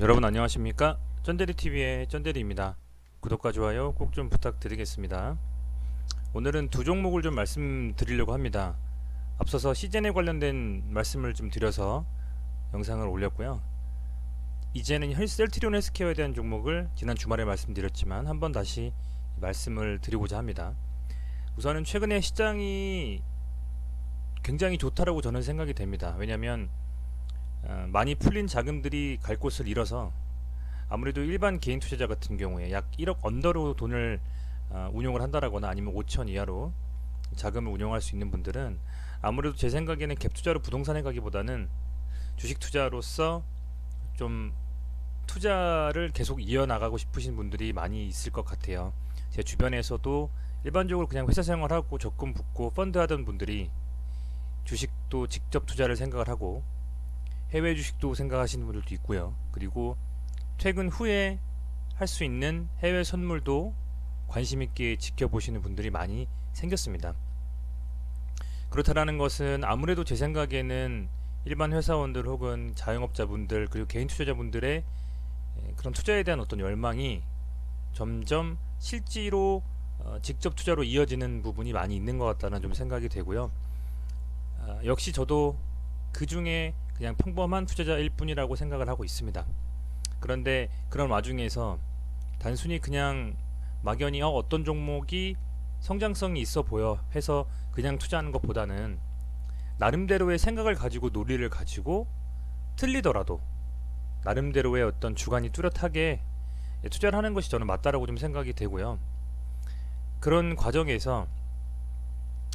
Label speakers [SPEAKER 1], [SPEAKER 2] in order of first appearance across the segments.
[SPEAKER 1] 여러분 안녕하십니까? 쩐데리TV의 쩐데리입니다. 구독과 좋아요 꼭 좀 부탁드리겠습니다. 오늘은 두 종목을 좀 말씀드리려고 합니다. 앞서서 시즌에 관련된 말씀을 좀 드려서 영상을 올렸고요. 이제는 셀트리온 헬스케어에 대한 종목을 지난 주말에 말씀드렸지만 한번 다시 말씀을 드리고자 합니다. 우선은 최근에 시장이 굉장히 좋다라고 저는 생각이 됩니다. 왜냐하면 많이 풀린 자금들이 갈 곳을 잃어서 아무래도 일반 개인 투자자 같은 경우에 약 1억 언더로 돈을 운용을 한다라거나 아니면 5천 이하로 자금을 운용할 수 있는 분들은 아무래도 제 생각에는 갭 투자로 부동산에 가기보다는 주식 투자로서 좀 투자를 계속 이어나가고 싶으신 분들이 많이 있을 것 같아요. 제 주변에서도 일반적으로 그냥 회사 생활하고 적금 붓고 펀드 하던 분들이 주식도 직접 투자를 생각을 하고 해외 주식도 생각하시는 분들도 있고요. 그리고 퇴근 후에 할 수 있는 해외 선물도 관심 있게 지켜보시는 분들이 많이 생겼습니다. 그렇다라는 것은 아무래도 제 생각에는 일반 회사원들 혹은 자영업자분들 그리고 개인 투자자분들의 그런 투자에 대한 어떤 열망이 점점 실제로 직접 투자로 이어지는 부분이 많이 있는 것 같다는 좀 생각이 되고요. 역시 저도 그 중에 그냥 평범한 투자자일 뿐이라고 생각을 하고 있습니다. 그런데 그런 와중에서 단순히 그냥 막연히 어떤 종목이 성장성이 있어 보여 해서 그냥 투자하는 것보다는 나름대로의 생각을 가지고 논리를 가지고 틀리더라도 나름대로의 어떤 주관이 뚜렷하게 투자를 하는 것이 저는 맞다라고 좀 생각이 되고요. 그런 과정에서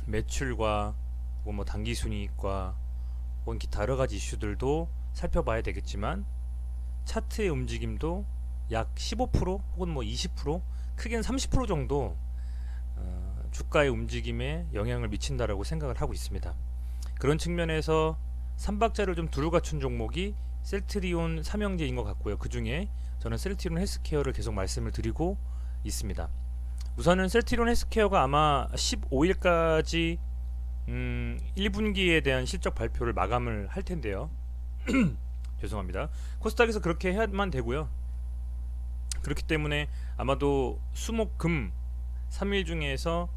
[SPEAKER 1] 매출과 뭐 단기순이익과 혹은 기타 여러가지 이슈들도 살펴봐야 되겠지만 차트의 움직임도 약 15% 혹은 뭐 20% 크게는 30% 정도 주가의 움직임에 영향을 미친다라고 생각을 하고 있습니다. 그런 측면에서 삼박자를 좀 두루 갖춘 종목이 셀트리온 삼형제인 것 같고요. 그 중에 저는 셀트리온 헬스케어를 계속 말씀을 드리고 있습니다. 우선은 셀트리온 헬스케어가 아마 15일까지 1분기에 대한 실적 발표를 마감을 할 텐데요. 죄송합니다. 코스닥에서 그렇게 해야만 되고요. 그렇기 때문에 아마도 수목금 3일 중에서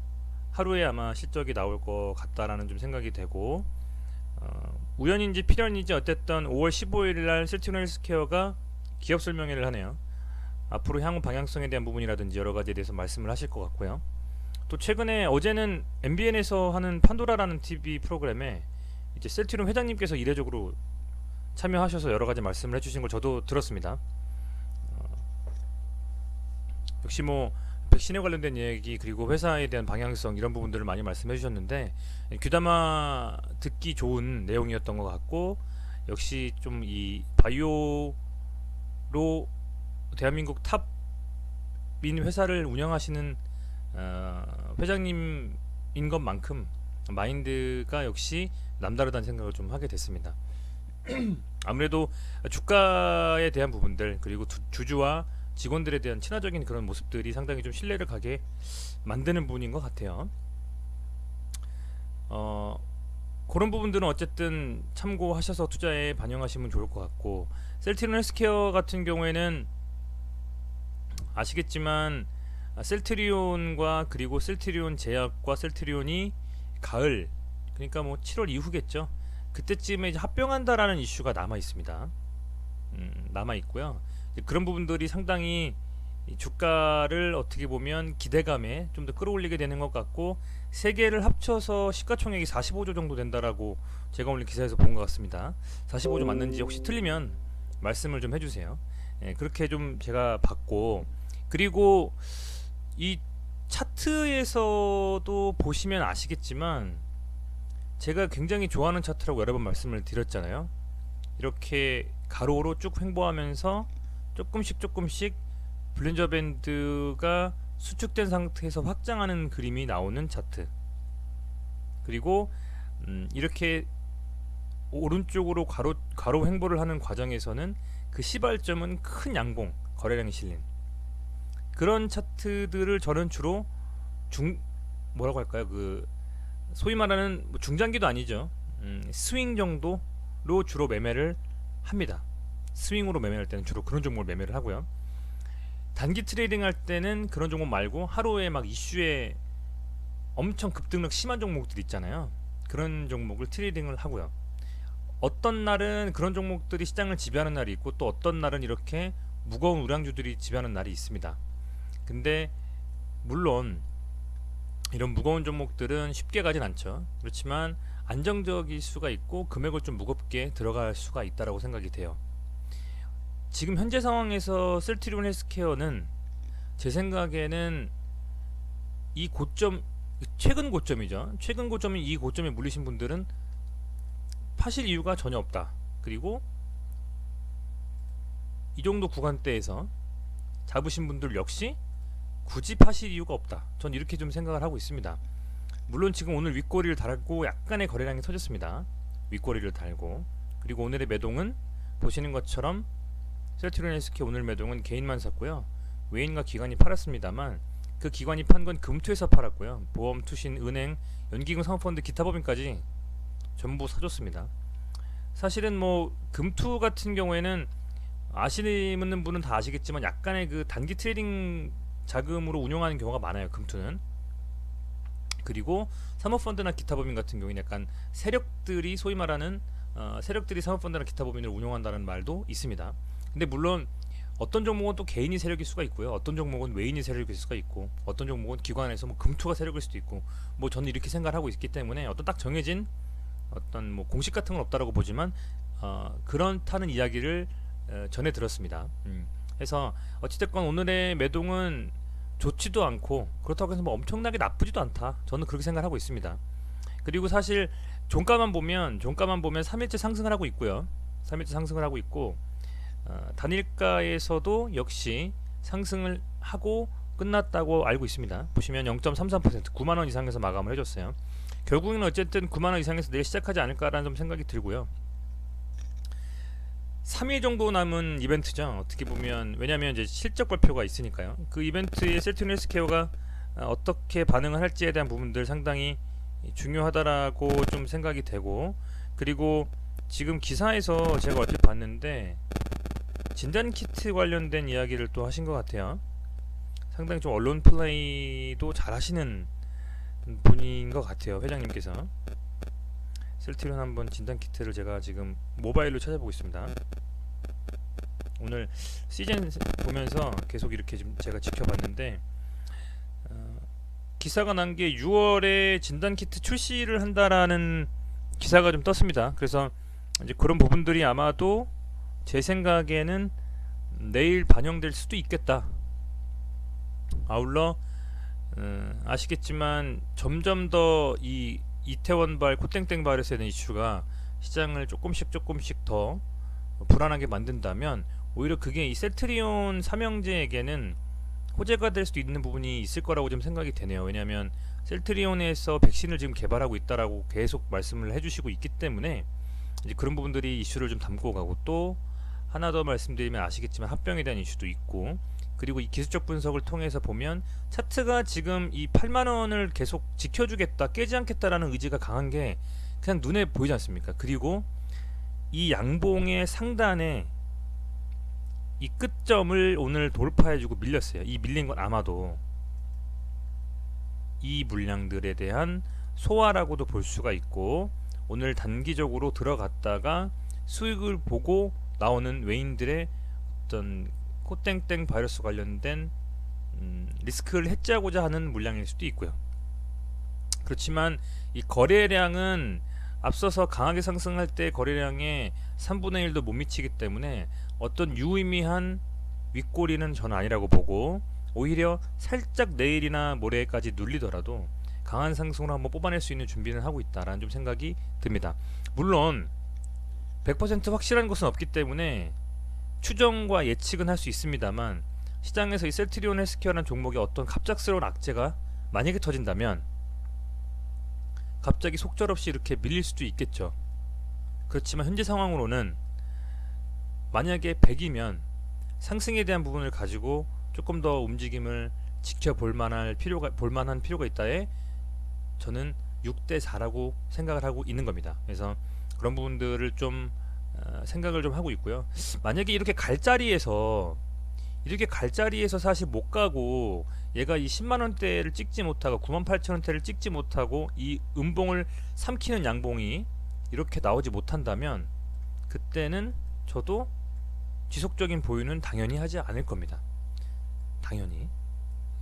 [SPEAKER 1] 하루에 아마 실적이 나올 것 같다라는 좀 생각이 되고 우연인지 필연인지 어쨌든 5월 15일 날 셀트리온 헬스케어가 기업 설명회를 하네요. 앞으로 향후 방향성에 대한 부분이라든지 여러 가지에 대해서 말씀을 하실 것 같고요. 또 최근에 어제는 MBN에서 하는 판도라라는 TV 프로그램에 이제 셀트리온 회장님께서 이례적으로 참여하셔서 여러 가지 말씀을 해주신 걸 저도 들었습니다. 역시 뭐 백신에 관련된 얘기 그리고 회사에 대한 방향성 이런 부분들을 많이 말씀해 주셨는데 귀담아 듣기 좋은 내용이었던 것 같고 역시 좀 이 바이오로 대한민국 탑인 회사를 운영하시는 회장님인 것만큼 마인드가 역시 남다르다는 생각을 좀 하게 됐습니다. 아무래도 주가에 대한 부분들 그리고 주주와 직원들에 대한 친화적인 그런 모습들이 상당히 좀 신뢰를 가게 만드는 부분인 것 같아요. 그런 부분들은 어쨌든 참고하셔서 투자에 반영하시면 좋을 것 같고 셀트리온 헬스케어 같은 경우에는 아시겠지만 셀트리온과 그리고 셀트리온 제약과 셀트리온이 가을 그러니까 뭐 7월 이후겠죠. 그때쯤에 이제 합병한다라는 이슈가 남아 있습니다. 남아 있고요. 그런 부분들이 상당히 주가를 어떻게 보면 기대감에 좀 더 끌어올리게 되는 것 같고 세 개를 합쳐서 시가총액이 45조 정도 된다라고 제가 오늘 기사에서 본 것 같습니다. 45조 맞는지 혹시 틀리면 말씀을 좀 해주세요. 그렇게 좀 제가 봤고 그리고 이 차트에서도 보시면 아시겠지만 제가 굉장히 좋아하는 차트라고 여러 번 말씀을 드렸잖아요. 이렇게 가로로 쭉 횡보하면서 조금씩 블린저 밴드가 수축된 상태에서 확장하는 그림이 나오는 차트 그리고 이렇게 오른쪽으로 가로 횡보를 하는 과정에서는 그 시발점은 큰 양봉 거래량이 실린 그런 차트들을 저는 주로 뭐라고 할까요? 그 소위 말하는 중장기도 아니죠. 스윙 정도로 주로 매매를 합니다. 스윙으로 매매할 때는 주로 그런 종목을 매매를 하고요. 단기 트레이딩 할 때는 그런 종목 말고 하루에 막 이슈에 엄청 급등력 심한 종목들 있잖아요. 그런 종목을 트레이딩을 하고요. 어떤 날은 그런 종목들이 시장을 지배하는 날이 있고, 또 어떤 날은 이렇게 무거운 우량주들이 지배하는 날이 있습니다. 근데 물론 이런 무거운 종목들은 쉽게 가진 않죠. 그렇지만 안정적일 수가 있고 금액을 좀 무겁게 들어갈 수가 있다라고 생각이 돼요. 지금 현재 상황에서 셀트리온 헬스케어는 제 생각에는 이 고점, 최근 고점이죠. 최근 고점인 이 고점에 물리신 분들은 파실 이유가 전혀 없다. 그리고 이 정도 구간대에서 잡으신 분들 역시 굳이 파실 이유가 없다. 전 이렇게 좀 생각을 하고 있습니다. 물론 지금 오늘 윗꼬리를 달고 약간의 거래량이 터졌습니다. 윗꼬리를 달고, 그리고 오늘의 매동은 보시는 것처럼 셀트리온 헬스케어 오늘 매동은 개인만 샀고요. 외인과 기관이 팔았습니다만 그 기관이 판 건 금투에서 팔았고요. 보험, 투신, 은행, 연기금, 사모펀드, 기타 법인까지 전부 사줬습니다. 사실은 뭐 금투 같은 경우에는 아시는 분은 다 아시겠지만 약간의 그 단기 트레이딩 자금으로 운용하는 경우가 많아요. 금투는. 그리고 사모펀드나 기타 법인 같은 경우에는 약간 세력들이 소위 말하는 세력들이 사모펀드나 기타 법인을 운용한다는 말도 있습니다. 근데 물론 어떤 종목은 또 개인이 세력일 수가 있고요. 어떤 종목은 외인이 세력일 수가 있고, 어떤 종목은 기관에서 뭐 금투가 세력일 수도 있고, 뭐 저는 이렇게 생각을 하고 있기 때문에 어떤 딱 정해진 어떤 뭐 공식 같은 건 없다라고 보지만 그렇다는 이야기를 전해 들었습니다. 그래서 어찌됐건 오늘의 매동은 좋지도 않고 그렇다고 해서 뭐 엄청나게 나쁘지도 않다. 저는 그렇게 생각하고 있습니다. 그리고 사실 종가만 보면 3일째 상승을 하고 있고요. 3일째 상승을 하고 있고, 단일가에서도 역시 상승을 하고 끝났다고 알고 있습니다. 보시면 0.33% 9만원 이상에서 마감을 해줬어요. 결국에는 어쨌든 9만원 이상에서 내일 시작하지 않을까라는 좀 생각이 들고요. 3일 정도 남은 이벤트죠. 어떻게 보면, 왜냐하면 이제 실적 발표가 있으니까요. 그 이벤트에 셀트리온 헬스케어가 어떻게 반응을 할지에 대한 부분들 상당히 중요하다라고 좀 생각이 되고, 그리고 지금 기사에서 제가 얼핏 봤는데 진단키트 관련된 이야기를 또 하신 것 같아요. 상당히 좀 언론 플레이도 잘 하시는 분인 것 같아요. 회장님께서. 셀트리온 한번 진단키트를 제가 지금 모바일로 찾아보고 있습니다. 오늘 시즌 보면서 계속 이렇게 좀 제가 지켜봤는데, 기사가 난 게 6월에 진단키트 출시를 한다라는 기사가 좀 떴습니다. 그래서 이제 그런 부분들이 아마도 제 생각에는 내일 반영될 수도 있겠다. 아울러 아시겠지만 점점 더 이 이태원발 코땡땡 바이러스에 대한 이슈가 시장을 조금씩 더 불안하게 만든다면 오히려 그게 이 셀트리온 삼형제에게는 호재가 될 수도 있는 부분이 있을 거라고 좀 생각이 되네요. 왜냐하면 셀트리온에서 백신을 지금 개발하고 있다라고 계속 말씀을 해주시고 있기 때문에 이제 그런 부분들이 이슈를 좀 담고 가고, 또 하나 더 말씀드리면 아시겠지만 합병에 대한 이슈도 있고, 그리고 이 기술적 분석을 통해서 보면 차트가 지금 이 8만원을 계속 지켜주겠다, 깨지 않겠다라는 의지가 강한 게 그냥 눈에 보이지 않습니까? 그리고 이 양봉의 상단에 이 끝점을 오늘 돌파해주고 밀렸어요. 이 밀린 건 아마도 이 물량들에 대한 소화라고도 볼 수가 있고, 오늘 단기적으로 들어갔다가 수익을 보고 나오는 외인들의 어떤 코땡땡 바이러스 관련된 리스크를 해지하고자 하는 물량일 수도 있고요. 그렇지만 이 거래량은 앞서서 강하게 상승할 때 거래량의 3분의 1도 못 미치기 때문에 어떤 유의미한 윗꼬리는 저는 아니라고 보고, 오히려 살짝 내일이나 모레까지 눌리더라도 강한 상승으로 한번 뽑아낼 수 있는 준비를 하고 있다라는 좀 생각이 듭니다. 물론 100% 확실한 것은 없기 때문에 추정과 예측은 할 수 있습니다만, 시장에서 이 셀트리온 헬스케어라는 종목의 어떤 갑작스러운 악재가 만약에 터진다면 갑자기 속절없이 이렇게 밀릴 수도 있겠죠. 그렇지만 현재 상황으로는 만약에 100이면 상승에 대한 부분을 가지고 조금 더 움직임을 지켜볼 만한 필요가 있다에 저는 6대 4라고 생각을 하고 있는 겁니다. 그래서 그런 부분들을 좀 생각을 좀 하고 있고요. 만약에 이렇게 갈 자리에서 사실 못 가고 얘가 이 10만 원대를 찍지 못하고 98,000원대를 찍지 못하고 이 음봉을 삼키는 양봉이 이렇게 나오지 못한다면 그때는 저도 지속적인 보유는 당연히 하지 않을 겁니다. 당연히.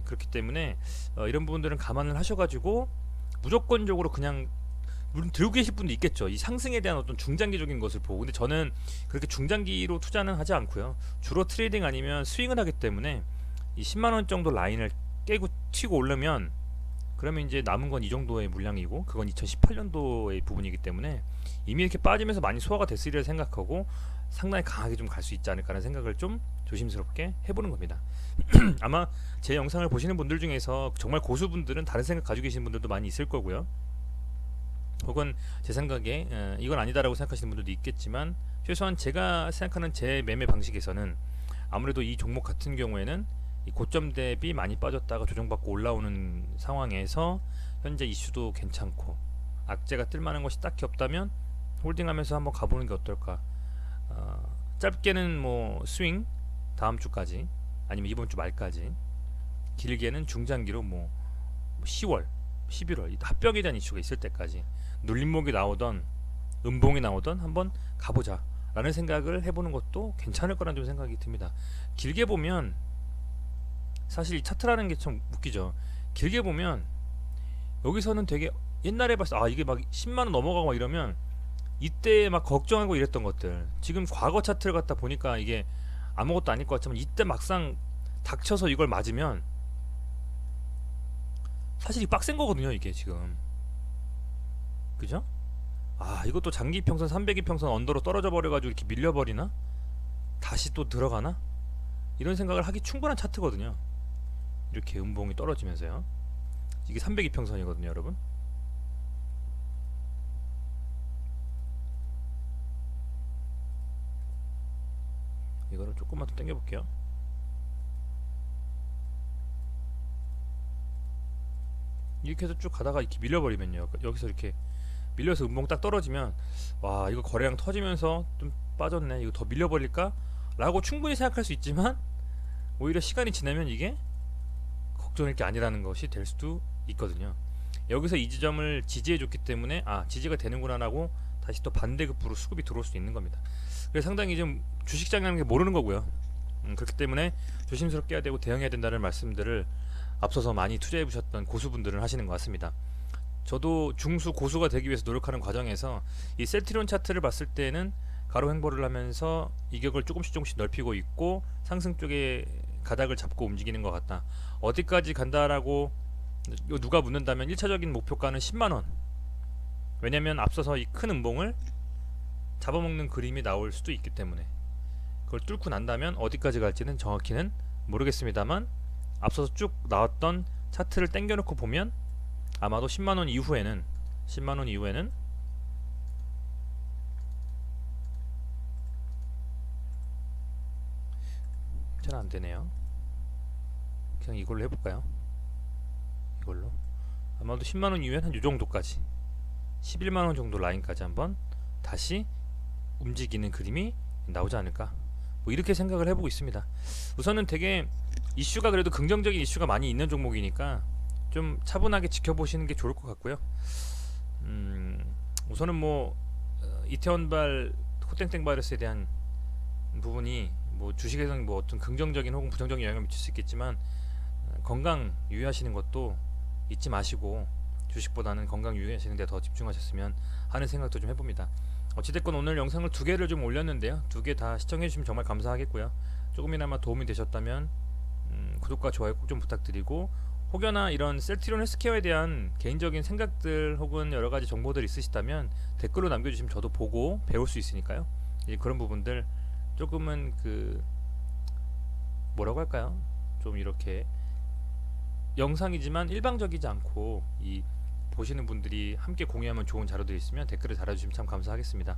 [SPEAKER 1] 그렇기 때문에 이런 부분들은 감안을 하셔가지고 무조건적으로 그냥, 물론 들고 계실 분도 있겠죠. 이 상승에 대한 어떤 중장기적인 것을 보고. 근데 저는 그렇게 중장기로 투자는 하지 않고요. 주로 트레이딩 아니면 스윙을 하기 때문에 이 10만 원 정도 라인을 깨고 튀고 오르면 그러면 이제 남은 건 이 정도의 물량이고 그건 2018년도의 부분이기 때문에 이미 이렇게 빠지면서 많이 소화가 됐으리라 생각하고 상당히 강하게 좀 갈 수 있지 않을까라는 생각을 좀 조심스럽게 해보는 겁니다. 아마 제 영상을 보시는 분들 중에서 정말 고수분들은 다른 생각 가지고 계신 분들도 많이 있을 거고요. 혹은 제 생각에 이건 아니다라고 생각하시는 분들도 있겠지만 최소한 제가 생각하는 제 매매 방식에서는 아무래도 이 종목 같은 경우에는 이 고점 대비 많이 빠졌다가 조정받고 올라오는 상황에서 현재 이슈도 괜찮고 악재가 뜰만한 것이 딱히 없다면 홀딩하면서 한번 가보는 게 어떨까. 짧게는 뭐 스윙 다음 주까지 아니면 이번 주 말까지, 길게는 중장기로 뭐 10월 11월 합병에 대한 이슈가 있을 때까지 눌림목이 나오던 음봉이 나오던 한번 가보자 라는 생각을 해보는 것도 괜찮을 거라는 좀 생각이 듭니다. 길게 보면 사실 이 차트라는 게 참 웃기죠. 길게 보면 여기서는 되게 옛날에 봤을 때 이게 막 10만원 넘어가고 막 이러면 이때 막 걱정하고 이랬던 것들, 지금 과거 차트를 갖다 보니까 이게 아무것도 아닐 것 같지만 이때 막상 닥쳐서 이걸 맞으면 사실 이 빡센 거거든요 이게 지금. 그죠? 이것도 장기 평선 300이 평선 언더로 떨어져 버려가지고 이렇게 밀려버리나? 다시 또 들어가나? 이런 생각을 하기 충분한 차트거든요. 이렇게 음봉이 떨어지면서요. 이게 300이 평선이거든요 여러분. 이거를 조금만 더 당겨 볼게요. 이렇게 해서 쭉 가다가 이렇게 밀려버리면요, 여기서 이렇게 밀려서 음봉 딱 떨어지면 와 이거 거래량 터지면서 좀 빠졌네, 이거 더 밀려버릴까? 라고 충분히 생각할 수 있지만 오히려 시간이 지나면 이게 걱정일 게 아니라는 것이 될 수도 있거든요. 여기서 이 지점을 지지해 줬기 때문에 지지가 되는구나 라고 다시 또 반대급부로 수급이 들어올 수 있는 겁니다. 그래서 상당히 좀 주식장이라는 게 모르는 거고요. 그렇기 때문에 조심스럽게 해야 되고 대응해야 된다는 말씀들을 앞서서 많이 투자해 보셨던 고수분들은 하시는 것 같습니다. 저도 중수 고수가 되기 위해서 노력하는 과정에서 이 셀트리온 차트를 봤을 때는 가로 횡보를 하면서 이격을 조금씩 넓히고 있고 상승 쪽에 가닥을 잡고 움직이는 것 같다. 어디까지 간다라고 누가 묻는다면 1차적인 목표가는 10만원. 왜냐면 앞서서 이 큰 음봉을 잡아먹는 그림이 나올 수도 있기 때문에 그걸 뚫고 난다면 어디까지 갈지는 정확히는 모르겠습니다만 앞서서 쭉 나왔던 차트를 땡겨놓고 보면 아마도 10만원 이후에는 잘 안되네요. 그냥 이걸로 해볼까요? 이걸로 아마도 10만원 이후엔 한 요정도까지 11만원 정도 라인까지 한번 다시 움직이는 그림이 나오지 않을까, 뭐 이렇게 생각을 해보고 있습니다. 우선은 되게 이슈가 그래도 긍정적인 이슈가 많이 있는 종목이니까 좀 차분하게 지켜보시는 게 좋을 것 같고요. 우선은 뭐 이태원발 코땡땡 바이러스에 대한 부분이 뭐 주식에서는 뭐 어떤 긍정적인 혹은 부정적인 영향을 미칠 수 있겠지만 건강 유의하시는 것도 잊지 마시고 주식보다는 건강 유의하시는 데 더 집중하셨으면 하는 생각도 좀 해봅니다. 어찌됐건 오늘 영상을 2개를 좀 올렸는데요, 2개 다 시청해주시면 정말 감사하겠고요. 조금이나마 도움이 되셨다면 구독과 좋아요 꼭 좀 부탁드리고, 혹여나 이런 셀트리온 헬스케어에 대한 개인적인 생각들 혹은 여러가지 정보들 있으시다면 댓글로 남겨주시면 저도 보고 배울 수 있으니까요. 이제 그런 부분들 조금은 뭐라고 할까요? 좀 이렇게 영상이지만 일방적이지 않고 이 보시는 분들이 함께 공유하면 좋은 자료들이 있으면 댓글을 달아주시면 참 감사하겠습니다.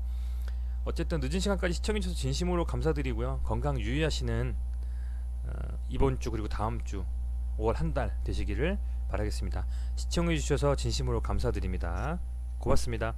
[SPEAKER 1] 어쨌든 늦은 시간까지 시청해주셔서 진심으로 감사드리고요. 건강 유의하시는 이번 주 그리고 다음 주 5월 한 달 되시기를 바라겠습니다. 시청해주셔서 진심으로 감사드립니다. 고맙습니다.